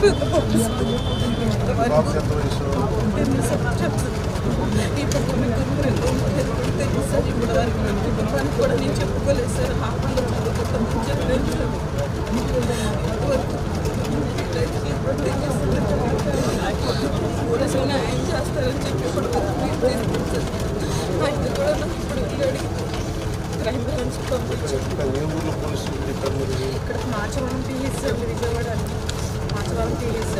ఈ పక్క తెలుసు సార్. ఇప్పుడు వారికి మన కుటుంబానికి కూడా నేను చెప్పుకోలేదు సార్. హాస్పిటల్లో చదువుకుంటామని చెప్పలేదు. పోలీసులు న్యాయం చేస్తారని చెప్పి ఇప్పుడు ఆయన కూడా నాకు ఇప్పుడు వెళ్ళాడు. క్రైమ్ బ్రాంచ్ పంపించారు. ఇక్కడ మార్చవరం పిఎస్ విజయవాడ మార్చవరం పిఎస్